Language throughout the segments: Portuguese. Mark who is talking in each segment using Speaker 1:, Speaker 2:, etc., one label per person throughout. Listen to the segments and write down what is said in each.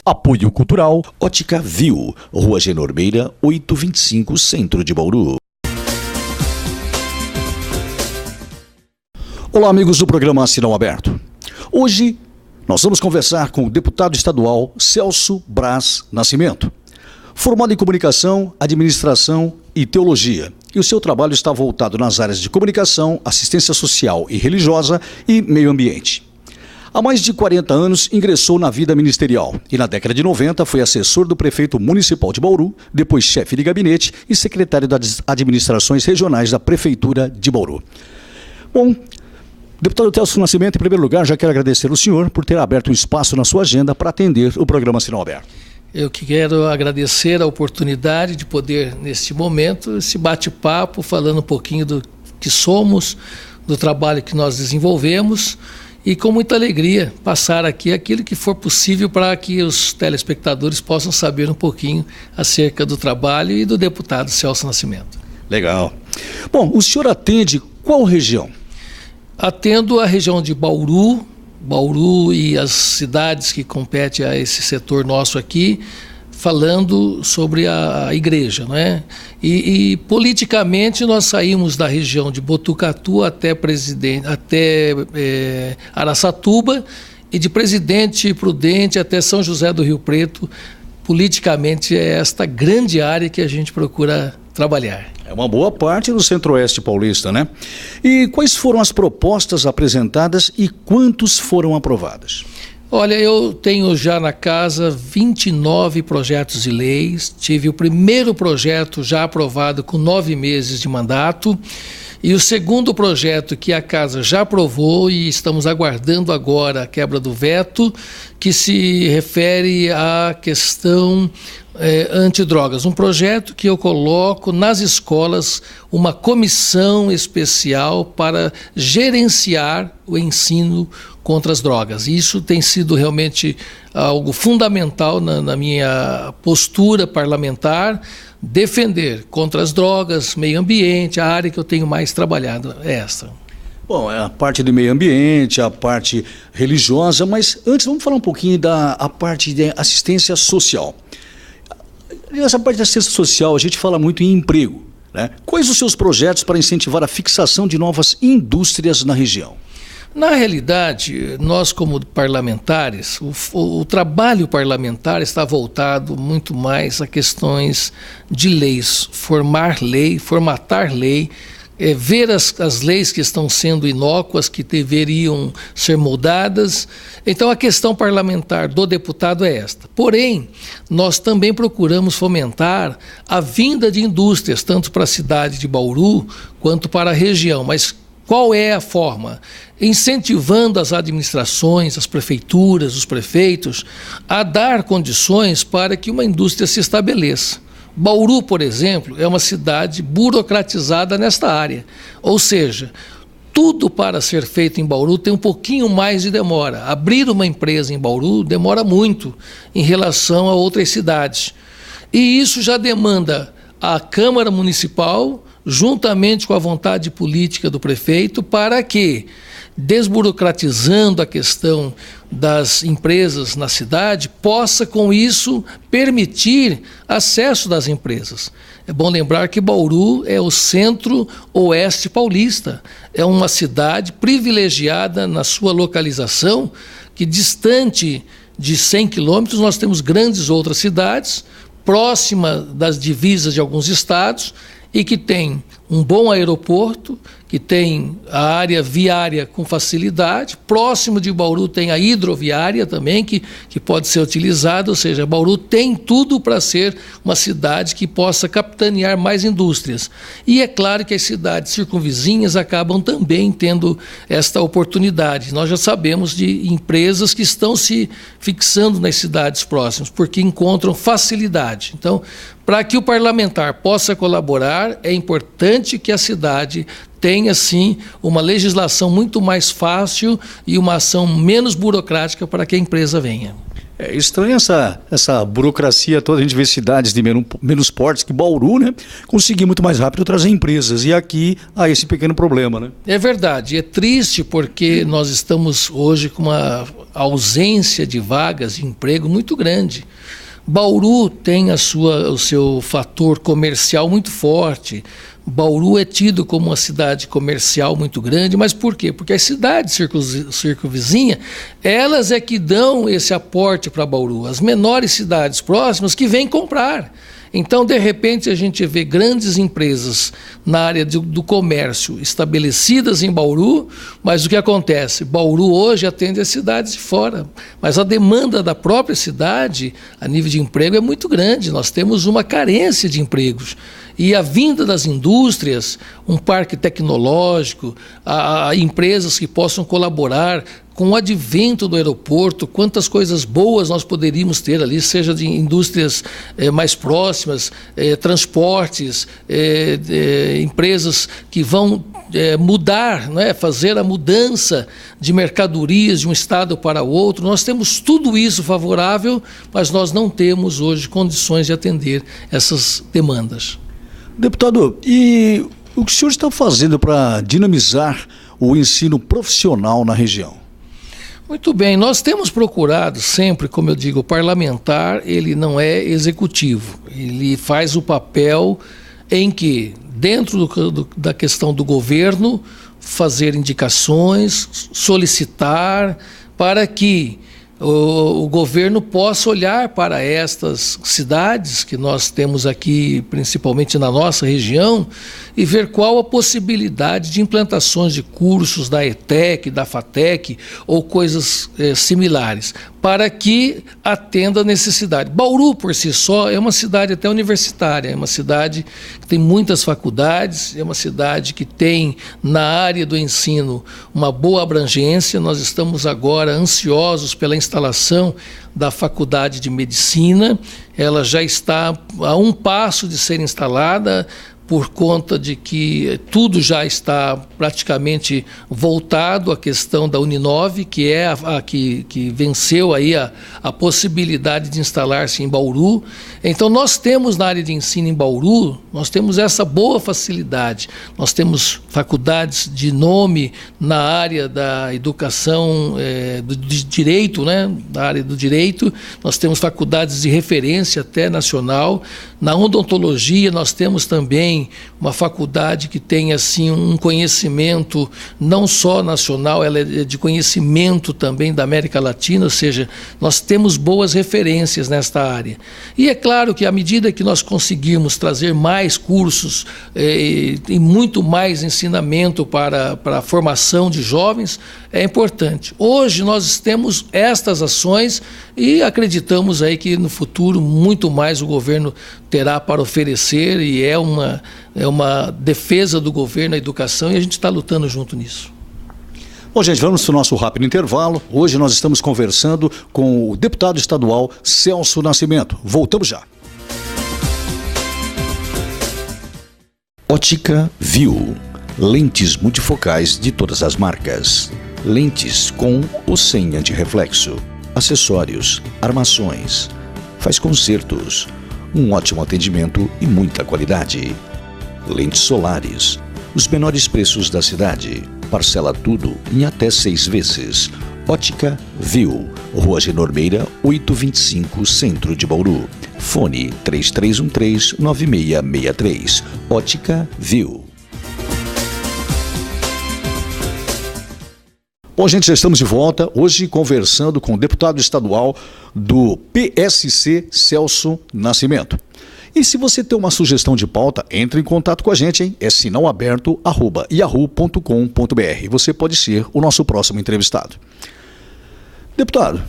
Speaker 1: Apoio Cultural Ótica Viu, Rua Genormeira, 825, Centro de Bauru. Olá, amigos do programa Sinal Aberto. Hoje nós vamos conversar com o deputado estadual Celso Braz Nascimento. Formado em Comunicação, Administração e Teologia, e o seu trabalho está voltado nas áreas de comunicação, assistência social e religiosa e meio ambiente. Há mais de 40 anos ingressou na vida ministerial e na década de 90 foi assessor do prefeito municipal de Bauru, depois chefe de gabinete e secretário das administrações regionais da prefeitura de Bauru. Bom, deputado Celso Nascimento, em primeiro lugar, já quero agradecer ao senhor por ter aberto um espaço na sua agenda para atender o programa Sinal Aberto.
Speaker 2: Eu que quero agradecer a oportunidade de poder, neste momento, esse bate-papo, falando um pouquinho do que somos, do trabalho que nós desenvolvemos e com muita alegria passar aqui aquilo que for possível para que os telespectadores possam saber um pouquinho acerca do trabalho e do deputado Celso Nascimento.
Speaker 1: Legal. Bom, o senhor atende qual região?
Speaker 2: Atendo a região de Bauru e as cidades que competem a esse setor nosso aqui, falando sobre a igreja, não é? E politicamente nós saímos da região de Botucatu até Araçatuba e de Presidente Prudente até São José do Rio Preto. Politicamente é esta grande área que a gente procura trabalhar.
Speaker 1: É uma boa parte do Centro-Oeste paulista, né? E quais foram as propostas apresentadas e quantos foram aprovadas?
Speaker 2: Olha, eu tenho já na casa 29 projetos de leis, tive o primeiro projeto já aprovado com 9 meses de mandato e o segundo projeto que a casa já aprovou e estamos aguardando agora a quebra do veto, que se refere à questão antidrogas. Um projeto que eu coloco nas escolas uma comissão especial para gerenciar o ensino contra as drogas. Isso tem sido realmente algo fundamental na minha postura parlamentar, defender contra as drogas, meio ambiente, a área que eu tenho mais trabalhado é essa.
Speaker 1: Bom, é a parte do meio ambiente, a parte religiosa, mas antes vamos falar um pouquinho da parte de assistência social. Nessa parte da assistência social a gente fala muito em emprego, né? Quais os seus projetos para incentivar a fixação de novas indústrias na região?
Speaker 2: Na realidade, nós como parlamentares, o trabalho parlamentar está voltado muito mais a questões de leis, formatar lei, ver as leis que estão sendo inócuas, que deveriam ser mudadas. Então a questão parlamentar do deputado é esta. Porém, nós também procuramos fomentar a vinda de indústrias, tanto para a cidade de Bauru quanto para a região. Mas qual é a forma? Incentivando as administrações, as prefeituras, os prefeitos, a dar condições para que uma indústria se estabeleça. Bauru, por exemplo, é uma cidade burocratizada nesta área, ou seja, tudo para ser feito em Bauru tem um pouquinho mais de demora. Abrir uma empresa em Bauru demora muito em relação a outras cidades. E isso já demanda a Câmara Municipal, juntamente com a vontade política do prefeito, para que, desburocratizando a questão das empresas na cidade, possa com isso permitir acesso das empresas. É bom lembrar que Bauru é o centro-oeste paulista, é uma cidade privilegiada na sua localização, que distante de 100 quilômetros nós temos grandes outras cidades, próxima das divisas de alguns estados, e que tem um bom aeroporto, que tem a área viária com facilidade. Próximo de Bauru tem a hidroviária também, que pode ser utilizada, ou seja, Bauru tem tudo para ser uma cidade que possa capitanear mais indústrias. E é claro que as cidades circunvizinhas acabam também tendo esta oportunidade. Nós já sabemos de empresas que estão se fixando nas cidades próximas, porque encontram facilidade. Então, para que o parlamentar possa colaborar, é importante que a cidade tenha, sim, uma legislação muito mais fácil e uma ação menos burocrática para que a empresa venha.
Speaker 1: É estranho essa burocracia toda. A gente vê cidades de menos portes que Bauru, né? Conseguir muito mais rápido trazer empresas. E aqui há esse pequeno problema, né?
Speaker 2: É verdade. É triste porque nós estamos hoje com uma ausência de vagas de emprego muito grande. Bauru tem o seu fator comercial muito forte. Bauru é tido como uma cidade comercial muito grande, mas por quê? Porque as cidades circunvizinhas, elas é que dão esse aporte para Bauru. As menores cidades próximas que vêm comprar. Então, de repente, a gente vê grandes empresas na área do comércio estabelecidas em Bauru, mas o que acontece? Bauru hoje atende as cidades de fora, mas a demanda da própria cidade, a nível de emprego, é muito grande. Nós temos uma carência de empregos. E a vinda das indústrias, um parque tecnológico, a empresas que possam colaborar com o advento do aeroporto, quantas coisas boas nós poderíamos ter ali, seja de indústrias mais próximas, transportes, empresas que vão mudar, né, fazer a mudança de mercadorias de um estado para o outro. Nós temos tudo isso favorável, mas nós não temos hoje condições de atender essas demandas.
Speaker 1: Deputado, e o que o senhor está fazendo para dinamizar o ensino profissional na região?
Speaker 2: Muito bem, nós temos procurado sempre, como eu digo, o parlamentar, ele não é executivo, ele faz o papel em que, dentro da questão do governo, fazer indicações, solicitar para que o governo possa olhar para estas cidades que nós temos aqui, principalmente na nossa região, e ver qual a possibilidade de implantações de cursos da ETEC, da FATEC ou coisas similares, para que atenda a necessidade. Bauru, por si só, é uma cidade até universitária, é uma cidade que tem muitas faculdades, é uma cidade que tem, na área do ensino, uma boa abrangência. Nós estamos agora ansiosos pela instalação da Faculdade de Medicina. Ela já está a um passo de ser instalada, por conta de que tudo já está praticamente voltado à questão da Uninove, que é a que venceu aí a possibilidade de instalar-se em Bauru. Então, nós temos na área de ensino em Bauru, nós temos essa boa facilidade. Nós temos faculdades de nome na área da educação, de direito, né? Na área do direito. Nós temos faculdades de referência até nacional. Na odontologia, nós temos também uma faculdade que tem assim um conhecimento não só nacional, ela é de conhecimento também da América Latina, ou seja, nós temos boas referências nesta área. E é claro que à medida que nós conseguirmos trazer mais cursos e muito mais ensinamento para a formação de jovens, é importante. Hoje nós temos estas ações e acreditamos aí que no futuro muito mais o governo terá para oferecer, e é uma defesa do governo à educação, e a gente está lutando junto nisso.
Speaker 1: Bom, gente, vamos para o nosso rápido intervalo. Hoje nós estamos conversando com o deputado estadual Celso Nascimento. Voltamos já. Ótica Viu. Lentes multifocais de todas as marcas. Lentes com ou sem antirreflexo. Acessórios, armações. Faz consertos. Um ótimo atendimento e muita qualidade. Lentes solares. Os menores preços da cidade. Parcela tudo em até 6 vezes. Ótica Viu. Rua Genormeira, 825, Centro de Bauru. Fone 3313-9663. Ótica Viu. Bom, gente, já estamos de volta, hoje conversando com o deputado estadual do PSC, Celso Nascimento. E se você tem uma sugestão de pauta, entre em contato com a gente, hein? É sinalaberto@yahoo.com.br. Você pode ser o nosso próximo entrevistado. Deputado,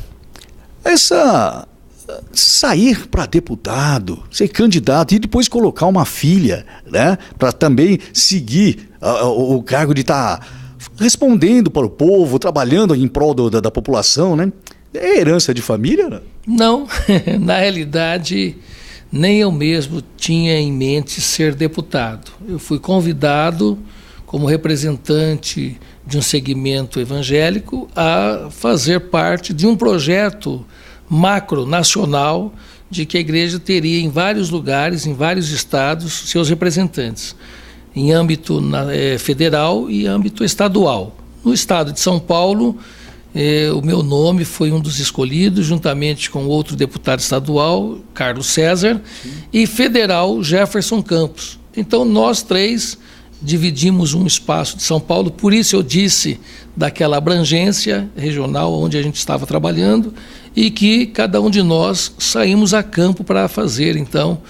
Speaker 1: sair para deputado, ser candidato e depois colocar uma filha, né, para também seguir o cargo de estar respondendo para o povo, trabalhando em prol da população, né? É herança de família, né?
Speaker 2: Não, na realidade, nem eu mesmo tinha em mente ser deputado. Eu fui convidado como representante de um segmento evangélico a fazer parte de um projeto macronacional de que a igreja teria em vários lugares, em vários estados, seus representantes, em âmbito federal e âmbito estadual. No estado de São Paulo, o meu nome foi um dos escolhidos, juntamente com outro deputado estadual, Carlos César, e federal, Jefferson Campos. Então, nós três dividimos um espaço de São Paulo, por isso eu disse daquela abrangência regional onde a gente estava trabalhando e que cada um de nós saímos a campo para fazer, então,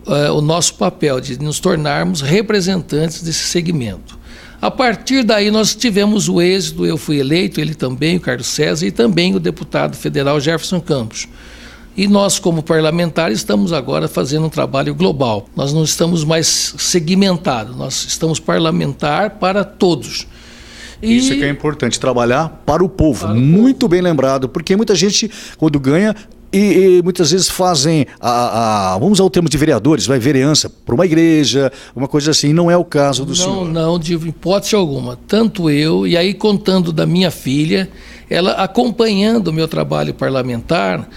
Speaker 2: o nosso papel de nos tornarmos representantes desse segmento. A partir daí nós tivemos o êxito, eu fui eleito, ele também, o Carlos César, e também o deputado federal Jefferson Campos. E nós, como parlamentares, estamos agora fazendo um trabalho global. Nós não estamos mais segmentados, nós estamos parlamentar para todos.
Speaker 1: Isso que é importante, trabalhar para o povo. Muito bem lembrado, porque muita gente, quando ganha, e muitas vezes fazem, vamos usar o termo de vereadores, vai vereança para uma igreja, uma coisa assim, não é o caso do senhor.
Speaker 2: Não, de hipótese alguma. Tanto eu, e aí contando da minha filha, ela acompanhando o meu trabalho parlamentar,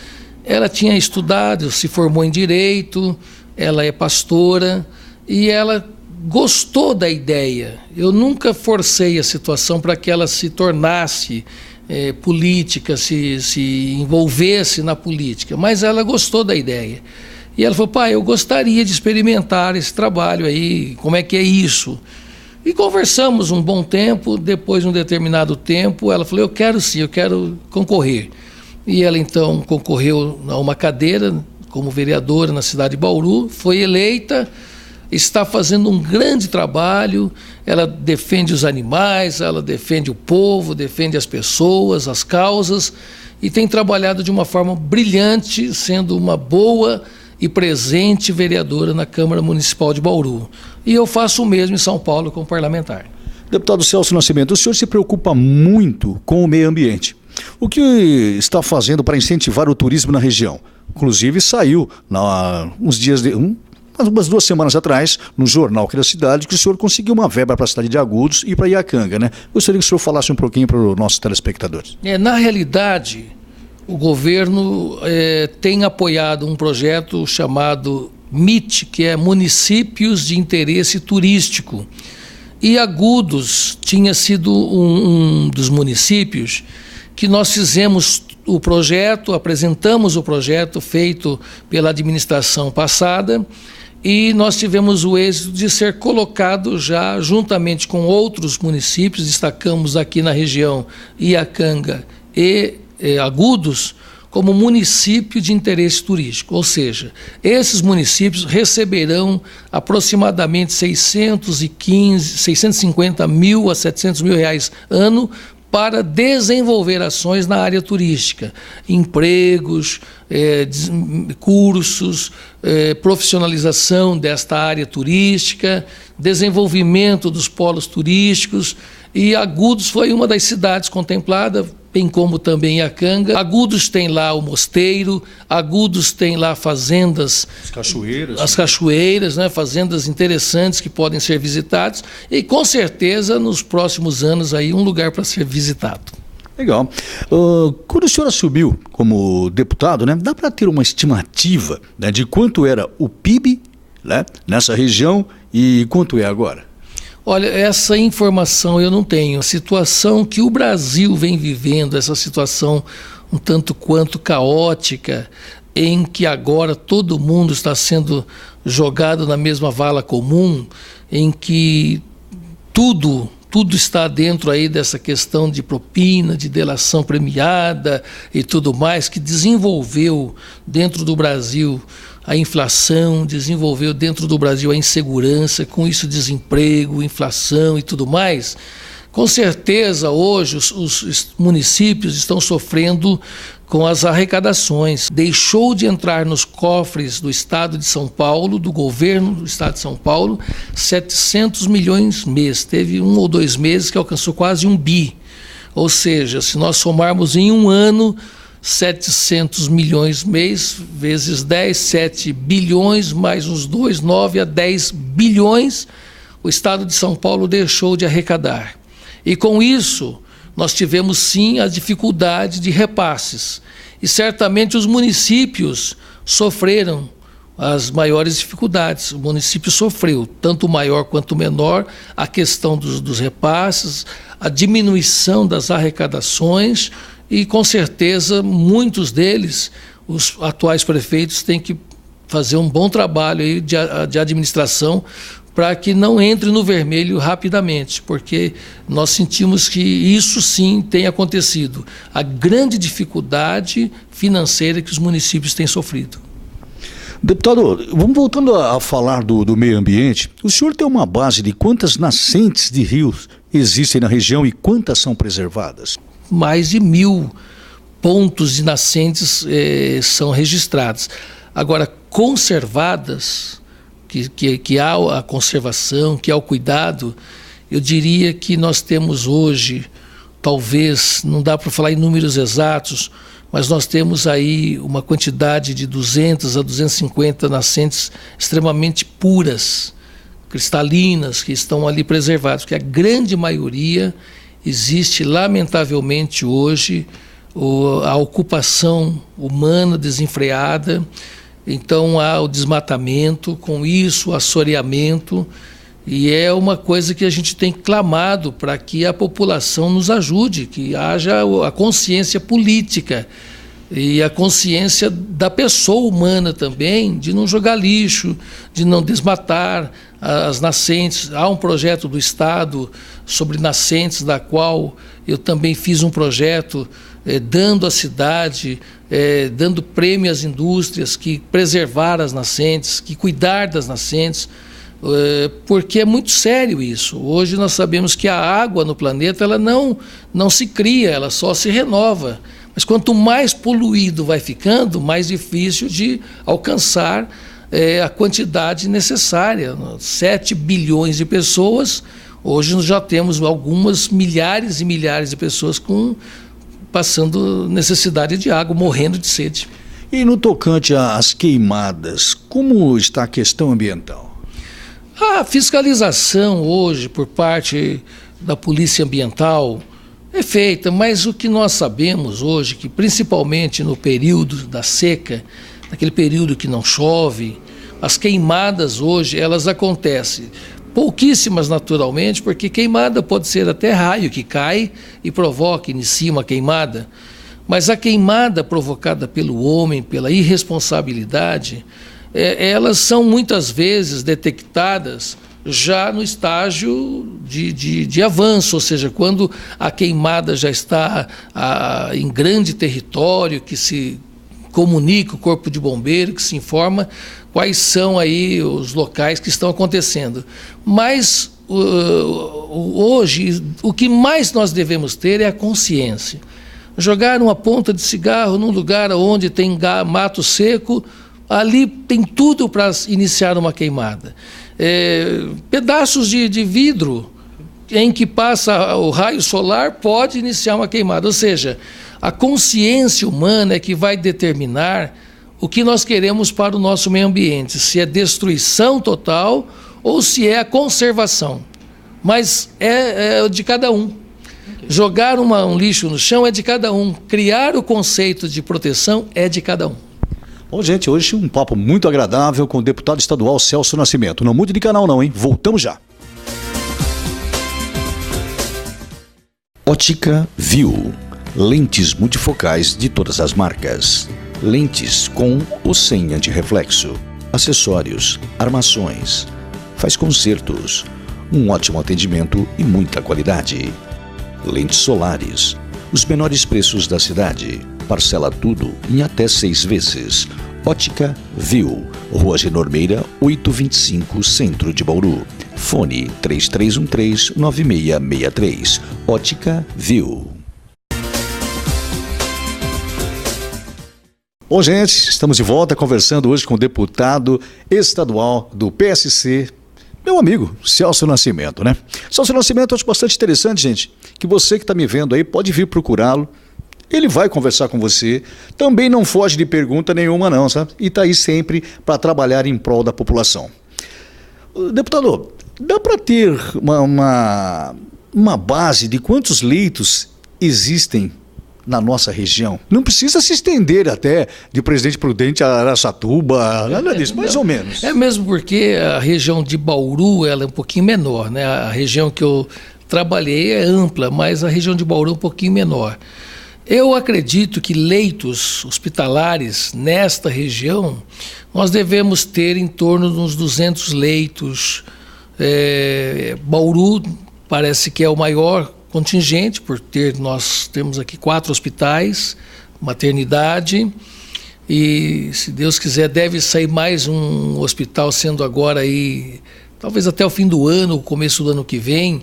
Speaker 2: ela tinha estudado, se formou em Direito, ela é pastora, e ela gostou da ideia. Eu nunca forcei a situação para que ela se tornasse política, se envolvesse na política, mas ela gostou da ideia. E ela falou, pai, eu gostaria de experimentar esse trabalho aí, como é que é isso? E conversamos um bom tempo, depois de um determinado tempo, ela falou, eu quero sim, eu quero concorrer. E ela então concorreu a uma cadeira como vereadora na cidade de Bauru, foi eleita, está fazendo um grande trabalho, ela defende os animais, ela defende o povo, defende as pessoas, as causas, e tem trabalhado de uma forma brilhante, sendo uma boa e presente vereadora na Câmara Municipal de Bauru. E eu faço o mesmo em São Paulo como parlamentar.
Speaker 1: Deputado Celso Nascimento, o senhor se preocupa muito com o meio ambiente. O que está fazendo para incentivar o turismo na região? Inclusive saiu umas 2 semanas atrás, no jornal aqui da cidade, que o senhor conseguiu uma verba para a cidade de Agudos e para Iacanga, né? Gostaria que o senhor falasse um pouquinho para os nossos telespectadores.
Speaker 2: Na realidade, o governo tem apoiado um projeto chamado MIT, que é Municípios de Interesse Turístico. E Agudos tinha sido um dos municípios que nós fizemos o projeto, apresentamos o projeto feito pela administração passada e nós tivemos o êxito de ser colocado já juntamente com outros municípios, destacamos aqui na região Iacanga e Agudos, como município de interesse turístico, ou seja, esses municípios receberão aproximadamente 650 mil a 700 mil reais ano para desenvolver ações na área turística, empregos, cursos, profissionalização desta área turística, desenvolvimento dos polos turísticos, e Agudos foi uma das cidades contempladas, bem como também Iacanga. Agudos tem lá o mosteiro, Agudos tem lá fazendas, as cachoeiras, né, fazendas interessantes que podem ser visitadas e com certeza nos próximos anos aí um lugar para ser visitado.
Speaker 1: Legal. Quando o senhor assumiu como deputado, né, dá para ter uma estimativa, né, de quanto era o PIB, né, nessa região e quanto é agora?
Speaker 2: Olha, essa informação eu não tenho. A situação que o Brasil vem vivendo, essa situação um tanto quanto caótica, em que agora todo mundo está sendo jogado na mesma vala comum, em que tudo está dentro aí dessa questão de propina, de delação premiada e tudo mais, que desenvolveu dentro do Brasil a inflação, desenvolveu dentro do Brasil a insegurança, com isso desemprego, inflação e tudo mais. Com certeza, hoje, os municípios estão sofrendo com as arrecadações. Deixou de entrar nos cofres do Estado de São Paulo, do governo do Estado de São Paulo, 700 milhões mês. Teve 1 ou 2 meses que alcançou quase 1 bi. Ou seja, se nós somarmos em um ano 700 milhões mês, vezes 10, 7 bilhões, mais uns 2, 9 a 10 bilhões, o Estado de São Paulo deixou de arrecadar. E com isso, nós tivemos sim a dificuldade de repasses. E certamente os municípios sofreram as maiores dificuldades. O município sofreu, tanto o maior quanto o menor, a questão dos repasses, a diminuição das arrecadações e, com certeza, muitos deles, os atuais prefeitos, têm que fazer um bom trabalho aí de administração para que não entre no vermelho rapidamente, porque nós sentimos que isso sim tem acontecido. A grande dificuldade financeira que os municípios têm sofrido.
Speaker 1: Deputado, vamos voltando a falar do meio ambiente. O senhor tem uma base de quantas nascentes de rios existem na região e quantas são preservadas?
Speaker 2: Mais de 1.000 pontos de nascentes são registrados. Agora, conservadas, que há a conservação, que há o cuidado, eu diria que nós temos hoje, talvez, não dá para falar em números exatos, mas nós temos aí uma quantidade de 200 a 250 nascentes extremamente puras, cristalinas, que estão ali preservadas, porque a grande maioria existe, lamentavelmente, hoje, a ocupação humana desenfreada, então há o desmatamento, com isso o assoreamento, e é uma coisa que a gente tem clamado para que a população nos ajude, que haja a consciência política e a consciência da pessoa humana também, de não jogar lixo, de não desmatar as nascentes. Há um projeto do Estado sobre nascentes, da qual eu também fiz um projeto dando à cidade, dando prêmio às indústrias que preservar as nascentes, que cuidar das nascentes, porque é muito sério isso. Hoje nós sabemos que a água no planeta ela não se cria, ela só se renova. Mas quanto mais poluído vai ficando, mais difícil de alcançar a quantidade necessária. 7 bilhões de pessoas, hoje nós já temos algumas milhares e milhares de pessoas passando necessidade de água, morrendo de sede.
Speaker 1: E no tocante às queimadas, como está a questão ambiental?
Speaker 2: A fiscalização hoje por parte da Polícia Ambiental é feita, mas o que nós sabemos hoje, que principalmente no período da seca, naquele período que não chove, as queimadas hoje, elas acontecem. Pouquíssimas naturalmente, porque queimada pode ser até raio que cai e provoca, inicia uma queimada. Mas a queimada provocada pelo homem, pela irresponsabilidade, elas são muitas vezes detectadas já no estágio de avanço, ou seja, quando a queimada já está em grande território, que se comunica o corpo de bombeiro, que se informa quais são aí os locais que estão acontecendo. Mas hoje, o que mais nós devemos ter é a consciência. Jogar uma ponta de cigarro num lugar onde tem mato seco, ali tem tudo para iniciar uma queimada. Pedaços de vidro em que passa o raio solar pode iniciar uma queimada. Ou seja, a consciência humana é que vai determinar o que nós queremos para o nosso meio ambiente, se é destruição total ou se é a conservação. Mas é de cada um. Jogar um lixo no chão é de cada um. Criar o conceito de proteção é de cada um.
Speaker 1: Bom, gente, hoje um papo muito agradável com o deputado estadual Celso Nascimento. Não mude de canal não, hein? Voltamos já. Ótica Viu. Lentes multifocais de todas as marcas. Lentes com ou sem antirreflexo. Acessórios, armações. Faz consertos. Um ótimo atendimento e muita qualidade. Lentes solares. Os menores preços da cidade. Parcela tudo em até 6 vezes. Ótica Viu. Rua Genormeira, 825, Centro de Bauru. Fone 3313-9663. Ótica Viu. Bom, gente, estamos de volta conversando hoje com o deputado estadual do PSC, meu amigo Celso Nascimento, né? Celso Nascimento, eu acho bastante interessante, gente, que você que está me vendo aí pode vir procurá-lo. Ele vai conversar com você, também não foge de pergunta nenhuma não, sabe? E está aí sempre para trabalhar em prol da população. Deputado, dá para ter uma base de quantos leitos existem na nossa região? Não precisa se estender até de Presidente Prudente a Araçatuba, nada disso, mais ou menos.
Speaker 2: É mesmo porque a região de Bauru ela é um pouquinho menor, né? A região que eu trabalhei é ampla, mas a região de Bauru é um pouquinho menor. Eu acredito que leitos hospitalares nesta região, nós devemos ter em torno de uns 200 leitos. Bauru parece que é o maior contingente, nós temos aqui 4 hospitais, maternidade, e se Deus quiser deve sair mais um hospital sendo agora aí, talvez até o fim do ano, começo do ano que vem,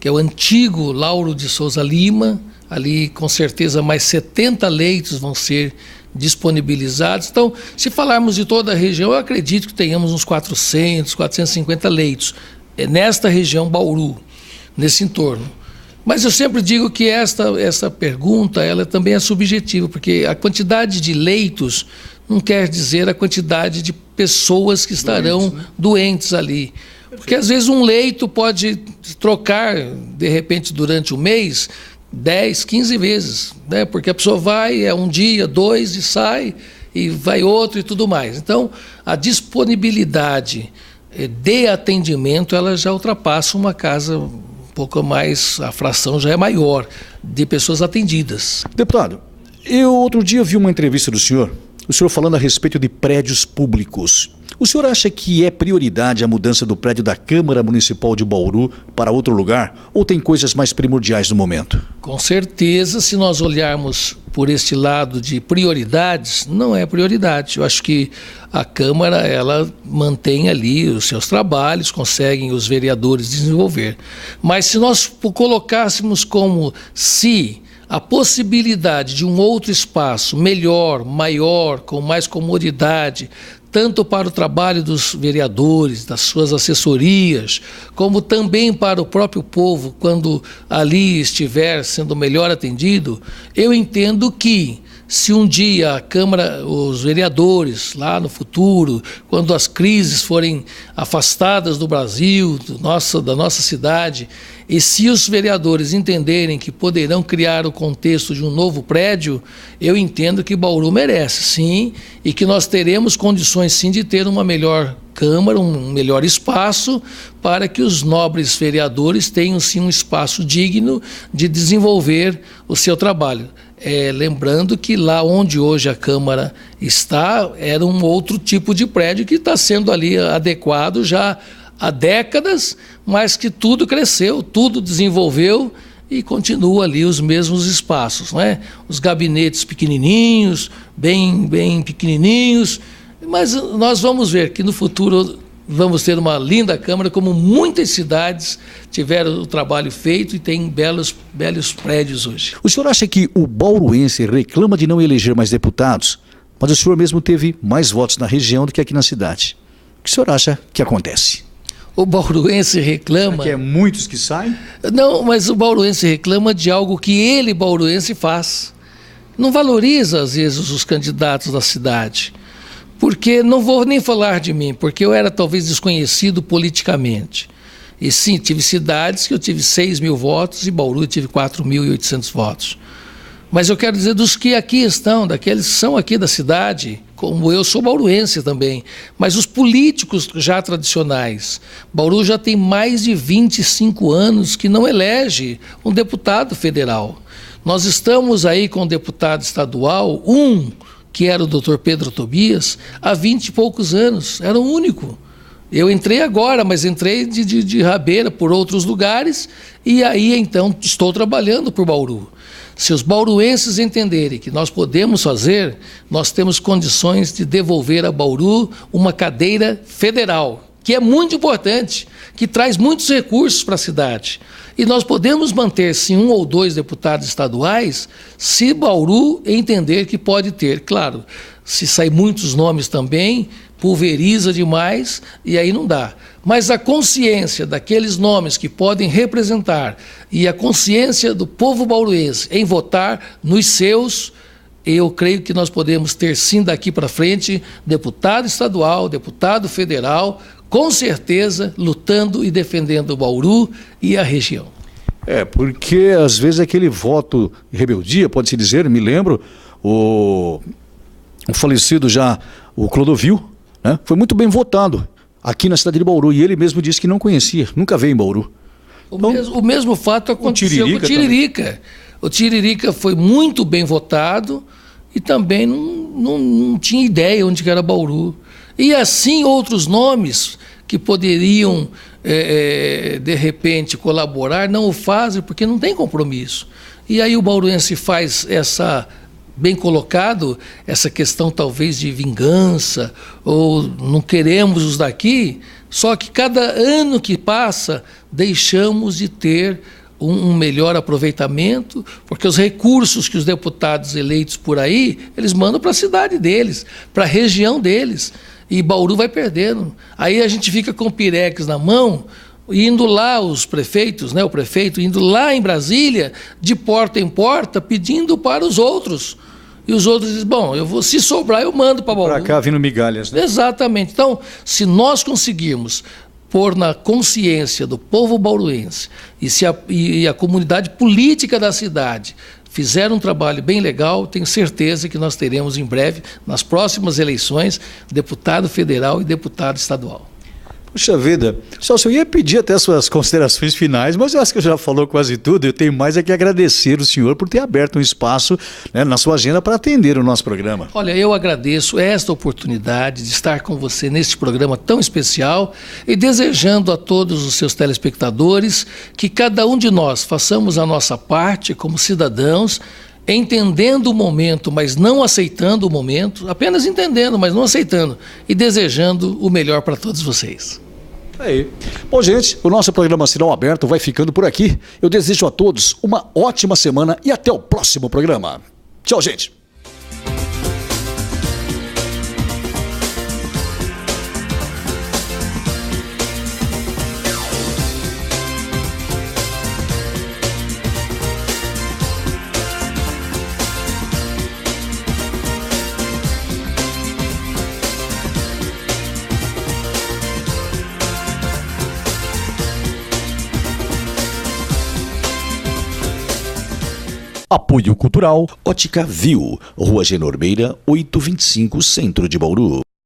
Speaker 2: que é o antigo Lauro de Souza Lima. Ali com certeza mais 70 leitos vão ser disponibilizados. Então, se falarmos de toda a região, eu acredito que tenhamos uns 400, 450 leitos nesta região Bauru, nesse entorno. Mas eu sempre digo que essa pergunta ela também é subjetiva, porque a quantidade de leitos não quer dizer a quantidade de pessoas que estarão doentes ali. Porque às vezes um leito pode trocar, de repente, durante o mês, 10, 15 vezes, né? Porque a pessoa vai, um dia, 2 e sai, e vai outro e tudo mais. Então, a disponibilidade de atendimento, ela já ultrapassa uma casa um pouco mais, a fração já é maior de pessoas atendidas.
Speaker 1: Deputado, eu outro dia vi uma entrevista do senhor, o senhor falando a respeito de prédios públicos. O senhor acha que é prioridade a mudança do prédio da Câmara Municipal de Bauru para outro lugar, ou tem coisas mais primordiais no momento?
Speaker 2: Com certeza, se nós olharmos por este lado de prioridades, não é prioridade. Eu acho que a Câmara, ela mantém ali os seus trabalhos, conseguem os vereadores desenvolver. Mas se nós colocássemos como se a possibilidade de um outro espaço melhor, maior, com mais comodidade, tanto para o trabalho dos vereadores, das suas assessorias, como também para o próprio povo, quando ali estiver sendo melhor atendido, eu entendo que se um dia a Câmara, os vereadores, lá no futuro, quando as crises forem afastadas do Brasil, da nossa cidade, e se os vereadores entenderem que poderão criar o contexto de um novo prédio, eu entendo que Bauru merece, sim, e que nós teremos condições, sim, de ter uma melhor Câmara, um melhor espaço, para que os nobres vereadores tenham, sim, um espaço digno de desenvolver o seu trabalho. Lembrando que lá onde hoje a Câmara está, era um outro tipo de prédio que está sendo ali adequado já há décadas, mas que tudo cresceu, tudo desenvolveu e continua ali os mesmos espaços, não é? Os gabinetes pequenininhos, bem pequenininhos, mas nós vamos ver que no futuro vamos ter uma linda Câmara, como muitas cidades tiveram o trabalho feito e tem belos prédios hoje.
Speaker 1: O senhor acha que o bauruense reclama de não eleger mais deputados, mas o senhor mesmo teve mais votos na região do que aqui na cidade? O que o senhor acha que acontece?
Speaker 2: O bauruense reclama...
Speaker 1: Que é muitos que saem?
Speaker 2: Não, mas o bauruense reclama de algo que ele, bauruense, faz. Não valoriza, às vezes, os candidatos da cidade. Porque, não vou nem falar de mim, porque eu era talvez desconhecido politicamente. E sim, tive cidades que eu tive 6 mil votos e Bauru eu tive 4.800 votos. Mas eu quero dizer dos que aqui estão, daqueles que são aqui da cidade, como eu sou bauruense também, mas os políticos já tradicionais. Bauru já tem mais de 25 anos que não elege um deputado federal. Nós estamos aí com um deputado estadual, que era o doutor Pedro Tobias, há 20 e poucos anos, era o único. Eu entrei agora, mas entrei de rabeira por outros lugares e aí então estou trabalhando por Bauru. Se os bauruenses entenderem que nós podemos fazer, nós temos condições de devolver a Bauru uma cadeira federal, que é muito importante, que traz muitos recursos para a cidade. E nós podemos manter, sim, 1 ou 2 deputados estaduais, se Bauru entender que pode ter. Claro, se sair muitos nomes também, pulveriza demais e aí não dá. Mas a consciência daqueles nomes que podem representar e a consciência do povo bauruense em votar nos seus, eu creio que nós podemos ter, sim, daqui para frente, deputado estadual, deputado federal, com certeza, lutando e defendendo o Bauru e a região.
Speaker 1: Porque às vezes aquele voto de rebeldia, pode-se dizer, me lembro, o falecido já, o Clodovil, né, foi muito bem votado aqui na cidade de Bauru, e ele mesmo disse que não conhecia, nunca veio em Bauru.
Speaker 2: O mesmo fato aconteceu com o Tiririca. O Tiririca foi muito bem votado e também não tinha ideia onde era Bauru. E assim outros nomes que poderiam, de repente, colaborar, não o fazem porque não tem compromisso. E aí o bauruense faz bem colocado, essa questão talvez de vingança, ou não queremos os daqui, só que cada ano que passa deixamos de ter um melhor aproveitamento, porque os recursos que os deputados eleitos por aí, eles mandam para a cidade deles, para a região deles, e Bauru vai perdendo. Aí a gente fica com o Pirex na mão, indo lá os prefeitos, né, o prefeito indo lá em Brasília, de porta em porta, pedindo para os outros. E os outros dizem, bom, se sobrar eu mando para Bauru.
Speaker 1: Para cá vindo migalhas, né?
Speaker 2: Exatamente. Então, se nós conseguirmos pôr na consciência do povo bauruense e a comunidade política da cidade fizer um trabalho bem legal, tenho certeza que nós teremos em breve, nas próximas eleições, deputado federal e deputado estadual.
Speaker 1: Puxa vida, Celso, eu ia pedir até suas considerações finais, mas eu acho que já falou quase tudo. Eu tenho mais é que agradecer o senhor por ter aberto um espaço, né, na sua agenda para atender o nosso programa.
Speaker 2: Olha, eu agradeço esta oportunidade de estar com você neste programa tão especial e desejando a todos os seus telespectadores que cada um de nós façamos a nossa parte como cidadãos, entendendo o momento, mas não aceitando o momento, apenas entendendo, mas não aceitando, e desejando o melhor para todos vocês.
Speaker 1: Aí. Bom, gente, o nosso programa Sinal Aberto vai ficando por aqui. Eu desejo a todos uma ótima semana e até o próximo programa. Tchau, gente. Apoio Cultural Ótica Viu, Rua Genormeira, 825, Centro de Bauru.